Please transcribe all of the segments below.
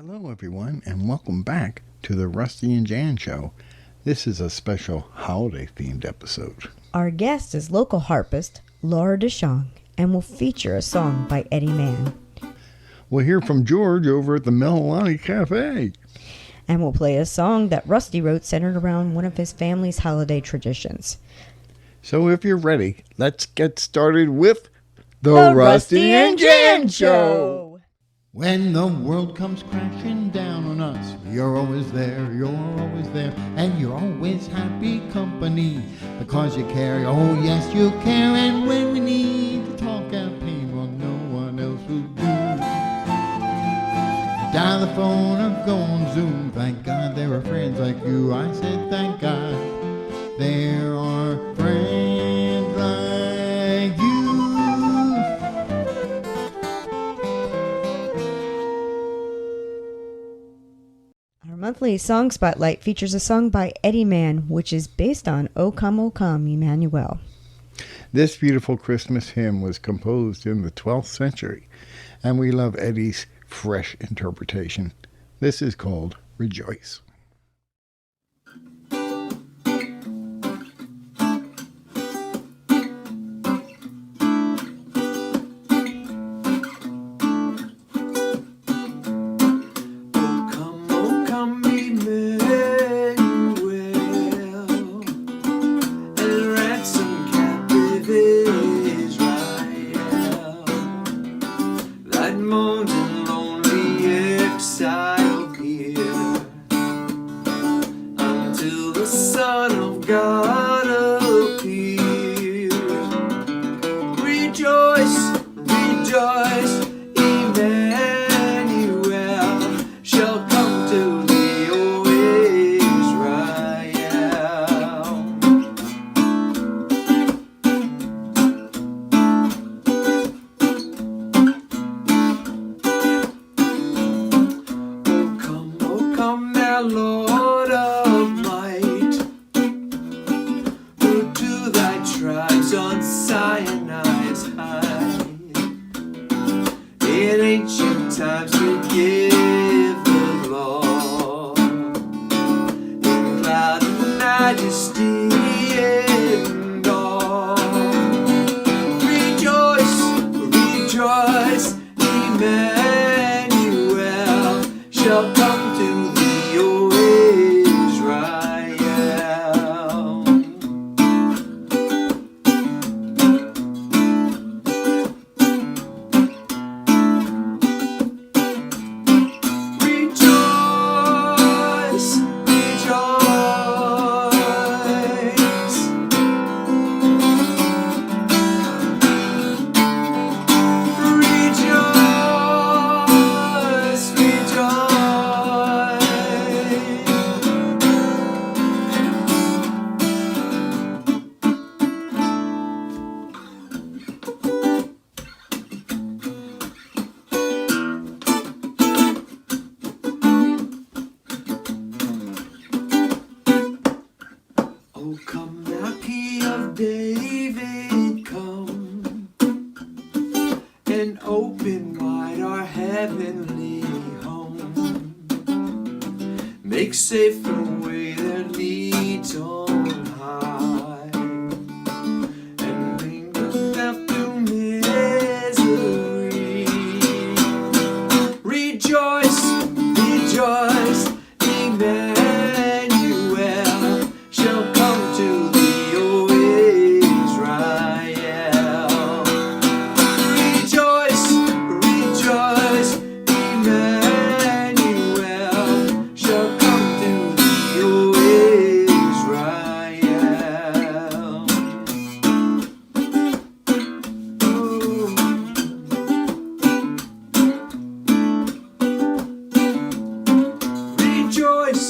Hello, everyone, and welcome back to the Rusty and Jan Show. This is a special holiday-themed episode. Our guest is local harpist Laura Dishong, and will feature a song by Eddy Mann. We'll hear from George over at the Mililani Cafe. And we'll play a song that Rusty wrote centered around one of his family's holiday traditions. So if you're ready, let's get started with the Rusty and Jan Show. When the world comes crashing down on us, you're always there, and you're always happy company, because you care, oh yes you care, and when we need to talk out pain, well no one else will do. Dial the phone or go on Zoom, thank God there are friends like you, I said thank God there are friends like you. Our monthly Song Spotlight features a song by Eddy Mann, which is based on O Come, Emmanuel. This beautiful Christmas hymn was composed in the 12th century, and we love Eddy's fresh interpretation. This is called Rejoice. Make safe the way that leads on high, and bring us down to misery. Rejoice, rejoice, Emmanuel shall come to thee, O Israel. Rejoice, rejoice, Emmanuel shall come to thee, O Israel. Rejoice,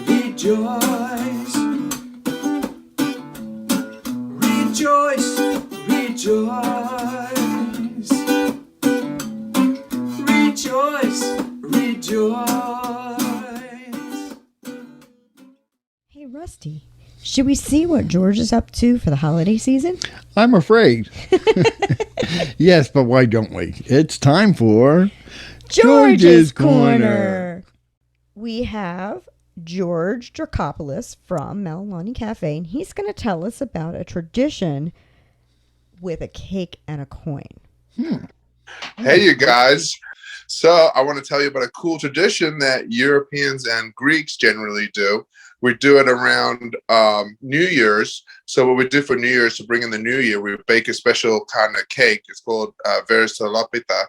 rejoice, rejoice, rejoice, rejoice. Hey, Rusty, should we see what George is up to for the holiday season? I'm afraid. Yes, but why don't we? It's time for George's Corner. we have George Dracopoulos from Melalani Cafe, and he's going to tell us about a tradition with a cake and a coin. Hey, you guys. So I want to tell you about a cool tradition that Europeans and Greeks generally do. We do it around New Year's. So what we do for New Year's to bring in the new year, we bake a special kind of cake. It's called verisolopita.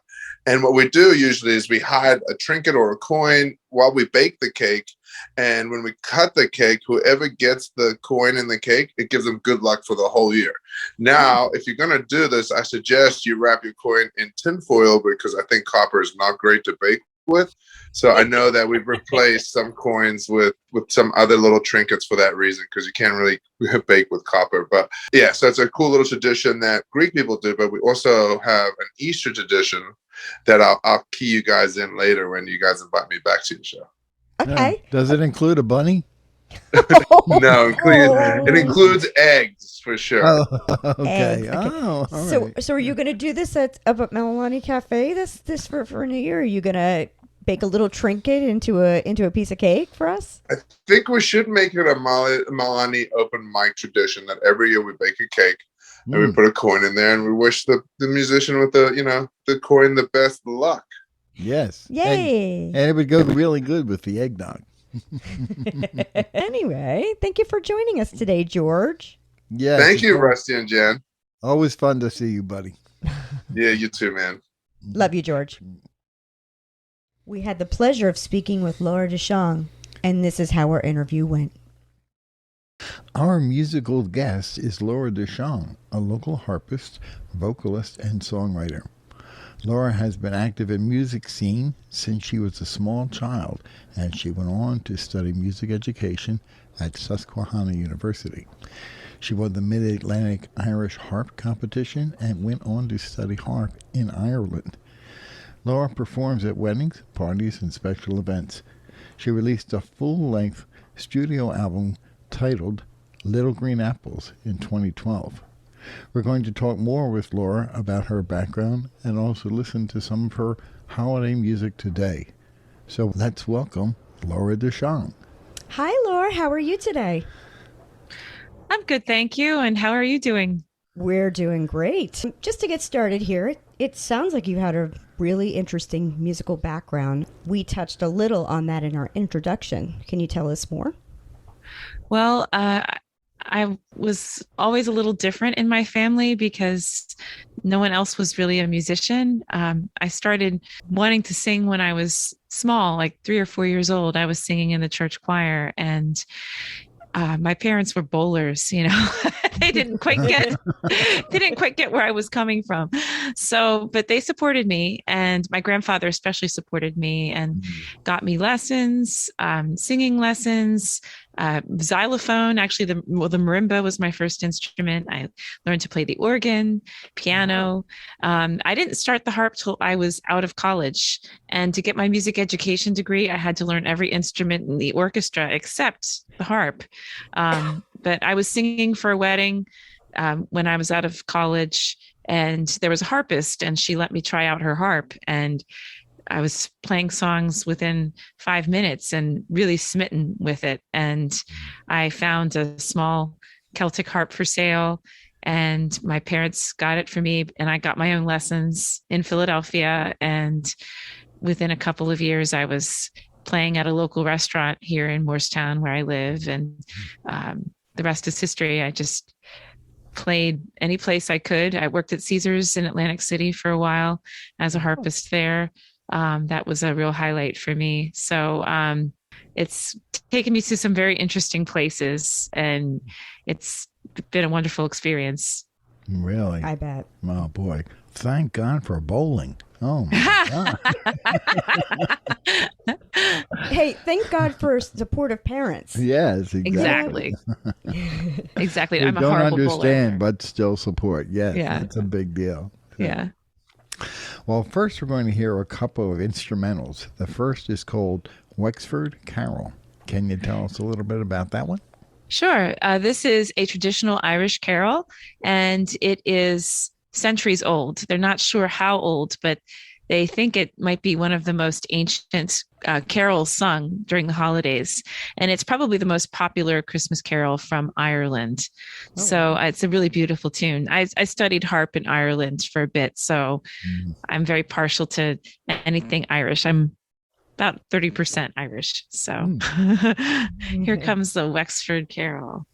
And what we do usually is we hide a trinket or a coin while we bake the cake. And when we cut the cake, whoever gets the coin in the cake, it gives them good luck for the whole year. Now, if you're going to do this, I suggest you wrap your coin in tinfoil because I think copper is not great to bake with. So I know that we've replaced some coins with some other little trinkets for that reason, because you can't really bake with copper. But yeah, so it's a cool little tradition that Greek people do. But we also have an Easter tradition that I'll key you guys in later when you guys invite me back to the show. Okay. Does it include a bunny? No, it includes eggs for sure. Oh, okay. Eggs, okay. Oh, all So, right. so are you going to do this up at Melalani Cafe this for New Year? Are you going to bake a little trinket into a piece of cake for us? I think we should make it a Malani open mic tradition that every year we bake a cake and we put a coin in there and we wish the musician with the coin the best luck. Yes. Yay! And it would go really good with the eggnog. Anyway, thank you for joining us today, George. Yes. Thank you, Rusty and Jan. Always fun to see you, buddy. Yeah, you too, man. Love you, George. We had the pleasure of speaking with Laura Dishong, and this is how our interview went. Our musical guest is Laura Dishong, a local harpist, vocalist, and songwriter. Laura has been active in music scene since she was a small child, and she went on to study music education at Susquehanna University. She won the Mid-Atlantic Irish Harp Competition and went on to study harp in Ireland. Laura performs at weddings, parties, and special events. She released a full-length studio album titled Little Green Apples in 2012. We're going to talk more with Laura about her background and also listen to some of her holiday music today. So let's welcome Laura Dishong. Hi, Laura. How are you today? I'm good, thank you. And how are you doing? We're doing great. Just to get started here, it sounds like you had a really interesting musical background. We touched a little on that in our introduction. Can you tell us more? Well, I was always a little different in my family because no one else was really a musician. I started wanting to sing when I was small, like 3 or 4 years old. I was singing in the church choir, and my parents were bowlers, they didn't quite get where I was coming from. So, but they supported me, and my grandfather especially supported me and got me lessons, singing lessons, xylophone. Actually, the marimba was my first instrument. I learned to play the organ, piano. I didn't start the harp till I was out of college. And to get my music education degree, I had to learn every instrument in the orchestra except the harp. But I was singing for a wedding when I was out of college, and there was a harpist, and she let me try out her harp. And I was playing songs within 5 minutes and really smitten with it. And I found a small Celtic harp for sale, and my parents got it for me, and I got my own lessons in Philadelphia. And within a couple of years, I was playing at a local restaurant here in Morristown where I live. And the rest is history. I just played any place I could. I worked at Caesars in Atlantic City for a while as a harpist there. That was a real highlight for me. So it's taken me to some very interesting places, and it's been a wonderful experience. Really? I bet. Oh, boy. Thank God for bowling. Oh, my God. Hey, thank God for supportive parents. Yes, Exactly. Exactly. They I'm a don't horrible understand, bowler. but still support. Yes, Yeah. that's a big deal. Yeah. Well, first we're going to hear a couple of instrumentals. The first is called Wexford Carol. Can you tell us a little bit about that one? Sure. This is a traditional Irish carol, and it is centuries old. They're not sure how old, but they think it might be one of the most ancient carols sung during the holidays. And it's probably the most popular Christmas carol from Ireland. Oh, So wow. it's a really beautiful tune. I studied harp in Ireland for a bit, so I'm very partial to anything Irish. I'm about 30% Irish. So here comes the Wexford Carol.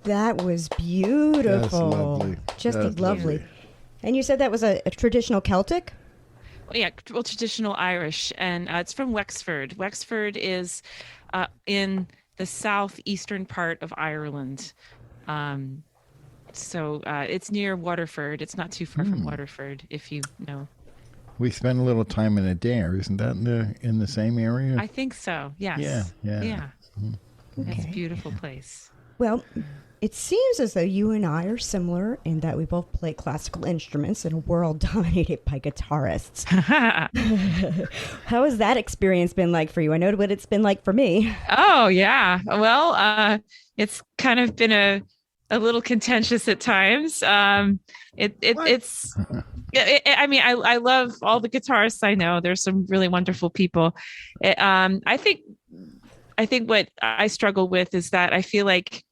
That was beautiful. That's lovely. Just That's lovely. lovely. And you said that was a traditional Celtic? Yeah, well, traditional Irish, and it's from Wexford. Wexford is in the southeastern part of Ireland. So it's near Waterford. It's not too far from Waterford, if you know. We spent a little time in Adair. Isn't that in the same area? I think so. Yes. Yeah. It's a Okay. beautiful place. Well, it seems as though you and I are similar in that we both play classical instruments in a world dominated by guitarists. How has that experience been like for you? I know what it's been like for me. Oh yeah. Well, it's kind of been a little contentious at times. It's. I mean, I love all the guitarists I know. There's some really wonderful people. I think what I struggle with is that I feel like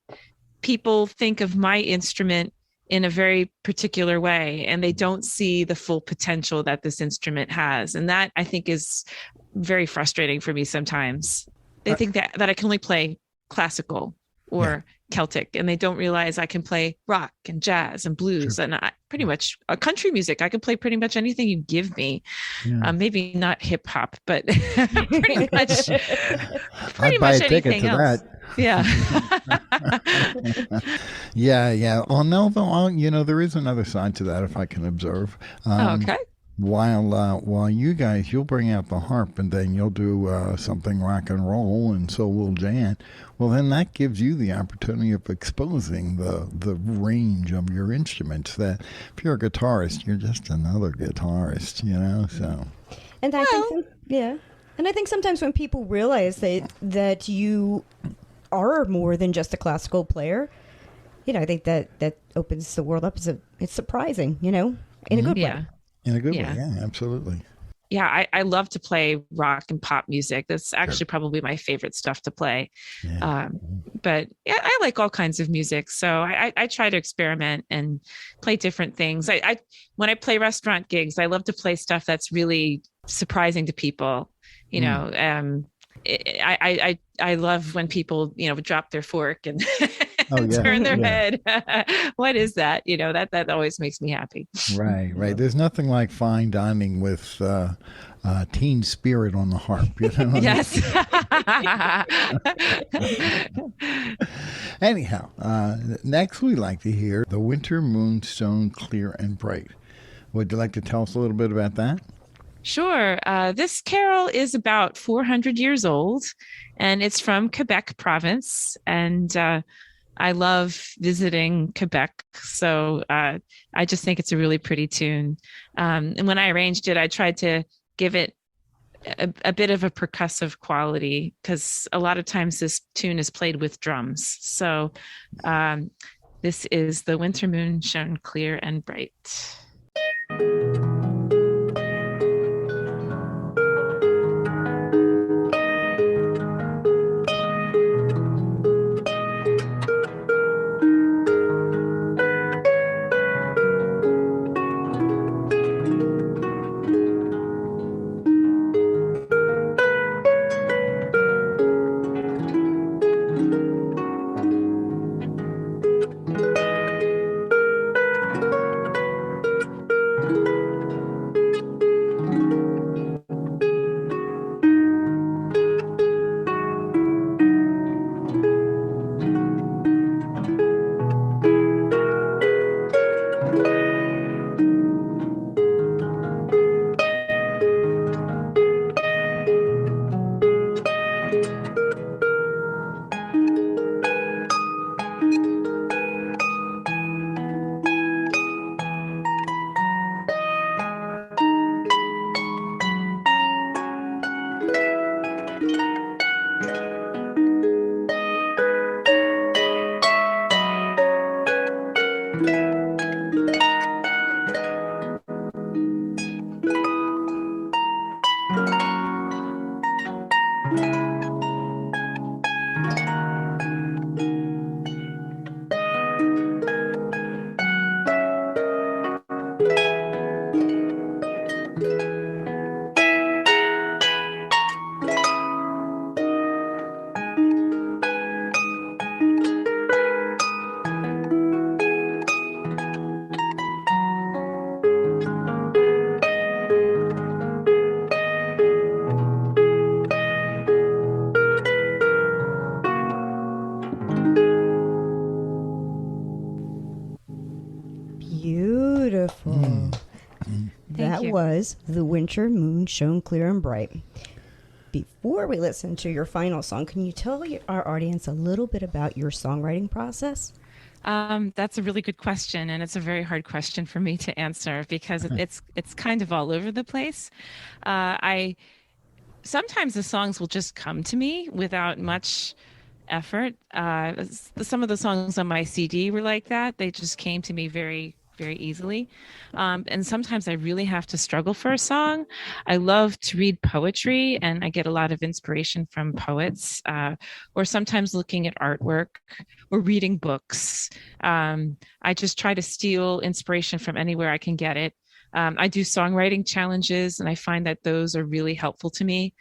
people think of my instrument in a very particular way, and they don't see the full potential that this instrument has. And that I think is very frustrating for me sometimes. They think that I can only play classical or Celtic, and they don't realize I can play rock and jazz and blues and pretty much country music. I can play pretty much anything you give me. Yeah. Maybe not hip hop, but pretty much I'd buy a ticket anything to else. that. Yeah. Yeah. Oh no, there is another side to that if I can observe. Okay. While you guys, you'll bring out the harp and then you'll do something rock and roll, and so will Jan. Well, then that gives you the opportunity of exposing the range of your instruments. That if you're a guitarist, you're just another guitarist, So. And I think, and I think sometimes when people realize that you are more than just a classical player, I think that opens the world up. It's surprising, in a good way. In a good way, Yeah. yeah, absolutely. Yeah, I love to play rock and pop music. That's actually probably my favorite stuff to play. Yeah. But yeah, I like all kinds of music. So I try to experiment and play different things. When I play restaurant gigs, I love to play stuff that's really surprising to people. I love when people, drop their fork and turn their head. What is that? That always makes me happy. Right. There's nothing like fine dining with teen spirit on the harp. Yes. Anyhow, next we'd like to hear The Winter Moonstone Clear and Bright. Would you like to tell us a little bit about that? Sure. This carol is about 400 years old, and it's from Quebec province. And I love visiting Quebec, so I just think it's a really pretty tune. And when I arranged it, I tried to give it a bit of a percussive quality, because a lot of times this tune is played with drums. So this is The Winter Moon Shone Clear and Bright. Beautiful. That you. was The Winter Moon Shone Clear and Bright. Before we listen to your final song, can you tell our audience a little bit about your songwriting process? That's a really good question, and it's a very hard question for me to answer because it's kind of all over the place. I sometimes the songs will just come to me without much effort. Some of the songs on my CD were like that; they just came to me very, very easily. And sometimes I really have to struggle for a song. I love to read poetry, and I get a lot of inspiration from poets, or sometimes looking at artwork or reading books. I just try to steal inspiration from anywhere I can get it. I do songwriting challenges, and I find that those are really helpful to me.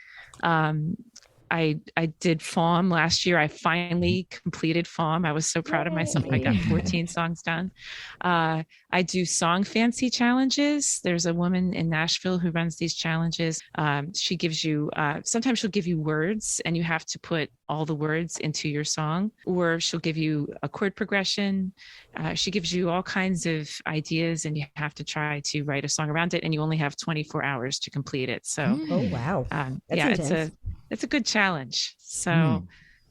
I did FAUM last year. I finally completed FAUM. I was so proud of myself. I got 14 songs done. I do song fancy challenges. There's a woman in Nashville who runs these challenges. She gives you, sometimes she'll give you words and you have to put all the words into your song, or she'll give you a chord progression. She gives you all kinds of ideas and you have to try to write a song around it, and you only have 24 hours to complete it. So, Oh, wow. yeah, it's a good challenge. So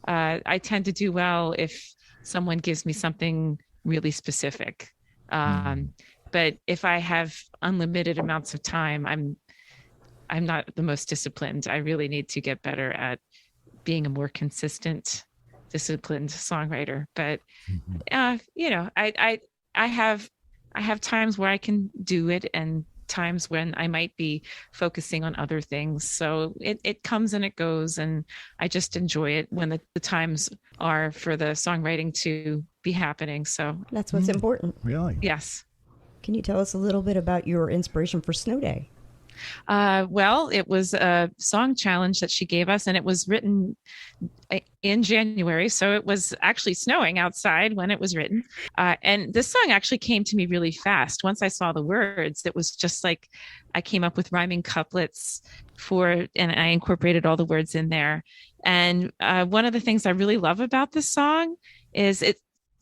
I tend to do well if someone gives me something really specific. But if I have unlimited amounts of time, I'm not the most disciplined. I really need to get better at being a more consistent, disciplined songwriter. But I have times where I can do it, and times when I might be focusing on other things. So it comes and it goes, and I just enjoy it when the times are for the songwriting to be happening. So that's what's important. Really? Yes. Can you tell us a little bit about your inspiration for Snow Day? Well, it was a song challenge that she gave us, and it was written in January. So it was actually snowing outside when it was written. And this song actually came to me really fast. Once I saw the words, it was just like I came up with rhyming couplets and I incorporated all the words in there. And one of the things I really love about this song is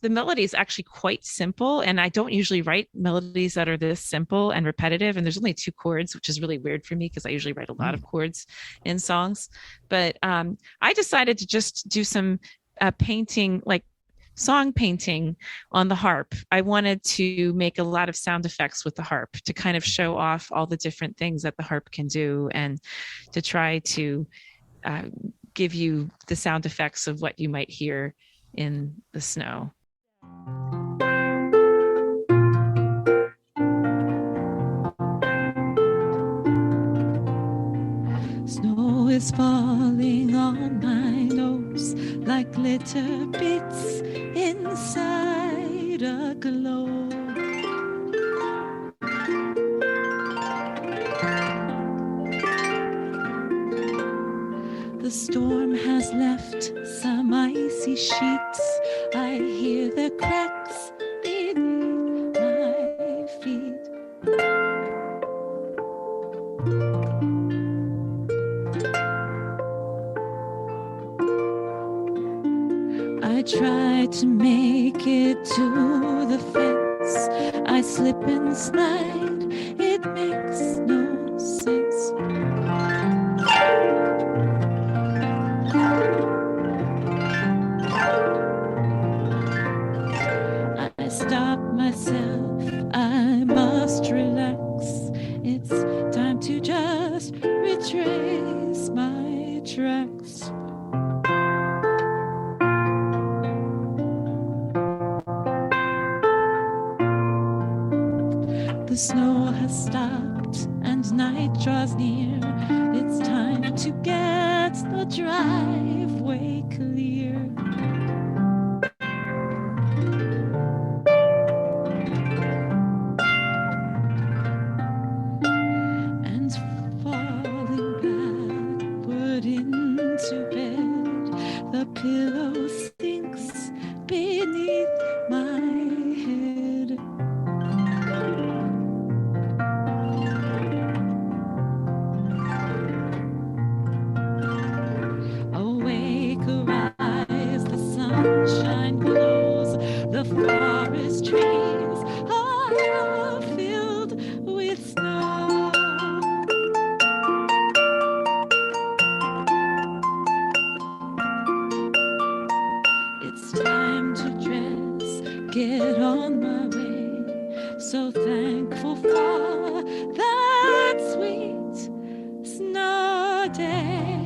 the melody is actually quite simple, and I don't usually write melodies that are this simple and repetitive. And there's only 2 chords, which is really weird for me because I usually write a lot of chords in songs. But I decided to just do some painting, like song painting on the harp. I wanted to make a lot of sound effects with the harp to kind of show off all the different things that the harp can do, and to try to give you the sound effects of what you might hear in the snow. Snow is falling on my nose like glitter bits inside a globe. The storm has left some icy sheets. I hear the cracks beneath my feet. I try to make it to the fence. I slip and slide. It makes no sense. I stop myself. I must relax. It's time to just retrace my tracks. The snow has stopped and night draws near. It's time to get the driveway clear. And falling backward into bed, the pillow sinks beneath my head. Awake, arise, the sunshine glows, the forest trees are filled with snow. It's time to dress, get on my way, so thankful for that sweet snow day.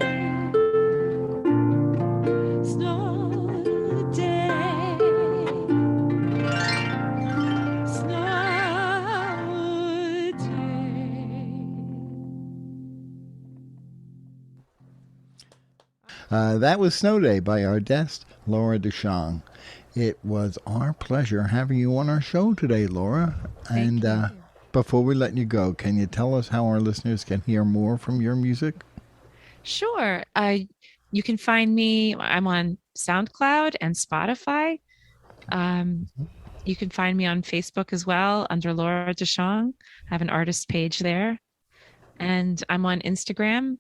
Snow day, snow day. That was Snow Day by our guest, Laura Dishong. It was our pleasure having you on our show today, Laura. Thank you. Before we let you go, can you tell us how our listeners can hear more from your music? Sure. You can find me. I'm on SoundCloud and Spotify. You can find me on Facebook as well under Laura Dishong. I have an artist page there. And I'm on Instagram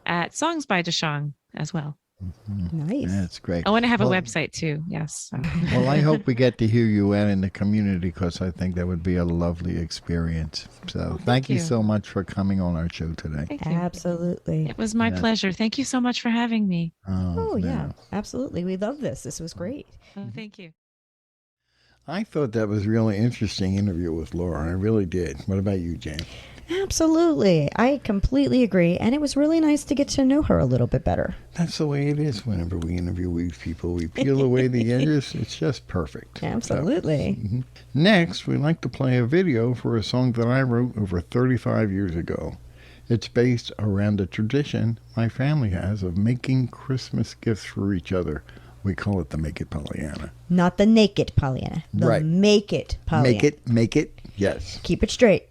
at Songs by Dishong as well. Nice. That's great. Oh, and I have a website too. Yes. Well, I hope we get to hear you out in the community, because I think that would be a lovely experience. So thank you you. so much for coming on our show today. Thank you. Absolutely. It was my pleasure. Thank you so much for having me. Oh, yeah. Absolutely. We love this. This was great. Oh, thank you. I thought that was a really interesting interview with Laura. I really did. What about you, Jane? Absolutely. I completely agree. And it was really nice to get to know her a little bit better. That's the way it is whenever we interview these people. We peel away the edges. It's just perfect. Absolutely. So, Next, we like to play a video for a song that I wrote over 35 years ago. It's based around a tradition my family has of making Christmas gifts for each other. We call it the Make It Pollyanna. Not the naked Pollyanna. The Right. Make It Pollyanna. Make it, yes. Keep it straight.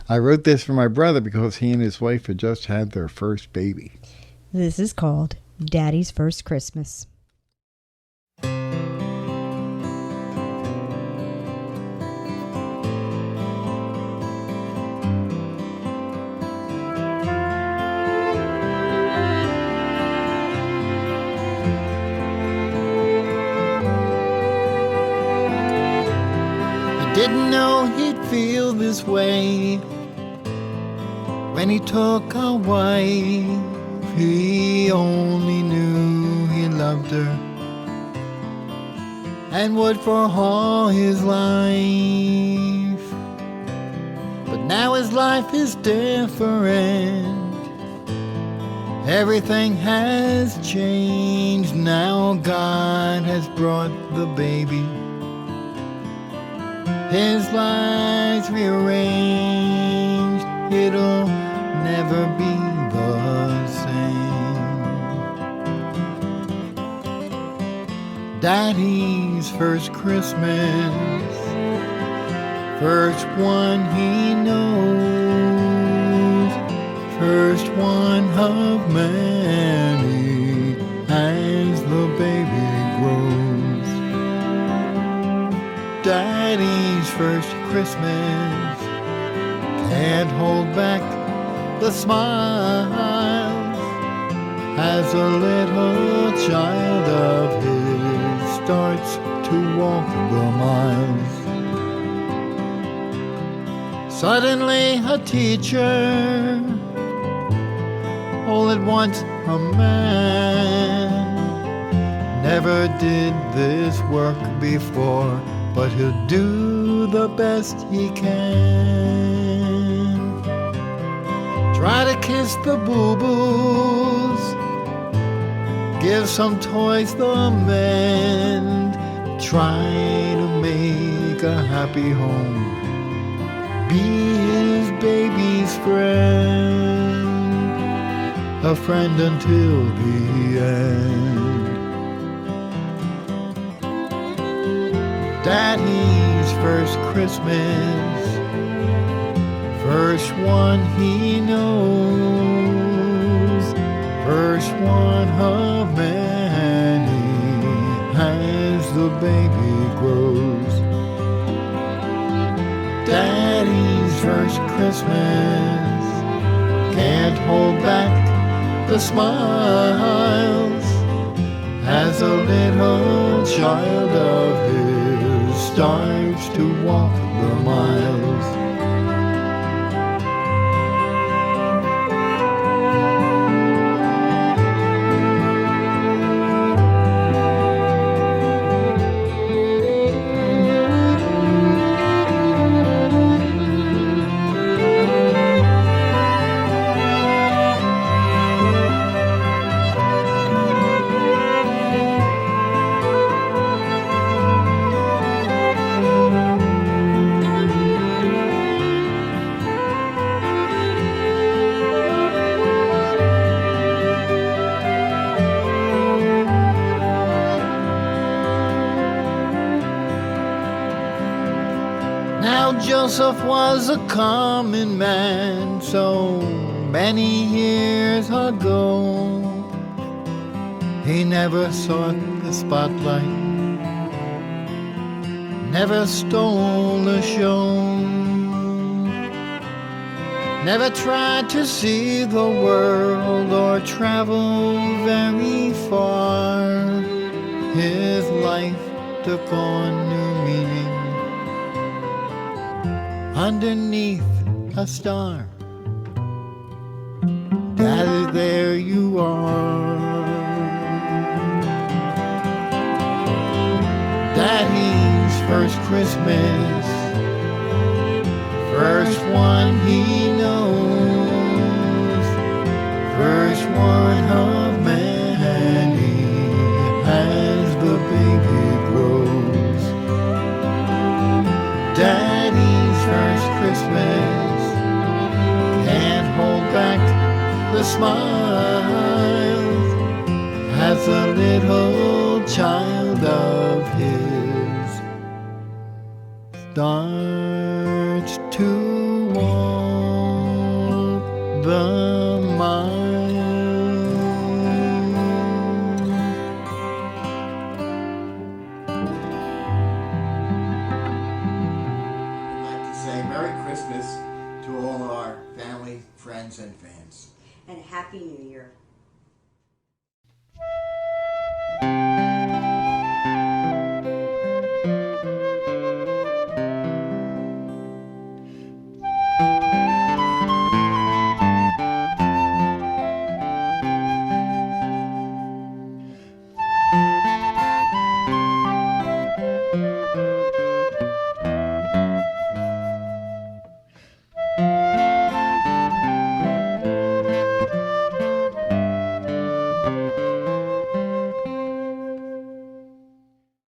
I wrote this for my brother because he and his wife had just had their first baby. This is called Daddy's First Christmas. Didn't know he'd feel this way when he took a wife. He only knew he loved her and would for all his life. But now his life is different. Everything has changed. Now God has brought the baby. His life's rearranged. It'll never be the same. Daddy's first Christmas, first one he knows, first one of many as the baby grows. Daddy's first Christmas can't hold back the smiles as a little child of his starts to walk the miles. Suddenly a teacher, all at once a man, never did this work before, but he'll do the best he can. Try to kiss the boo-boos, give some toys the mend, try to make a happy home, be his baby's friend, a friend until the end. Daddy's first Christmas, first one he knows, first one of many as the baby grows. Daddy's first Christmas can't hold back the smiles as a little child of his starts to walk the miles. Now Joseph was a common man so many years ago. He never sought the spotlight, never stole a show, never tried to see the world or travel very far. His life took on new meaning underneath a star. Daddy, there you are. Daddy's first Christmas, first one he knows, first one of many as the baby grows. Daddy's first Christmas can't hold back the smiles as a little child of his starts to walk the mile. I'd like to say Merry Christmas to all our family, friends, and fans. And Happy New Year.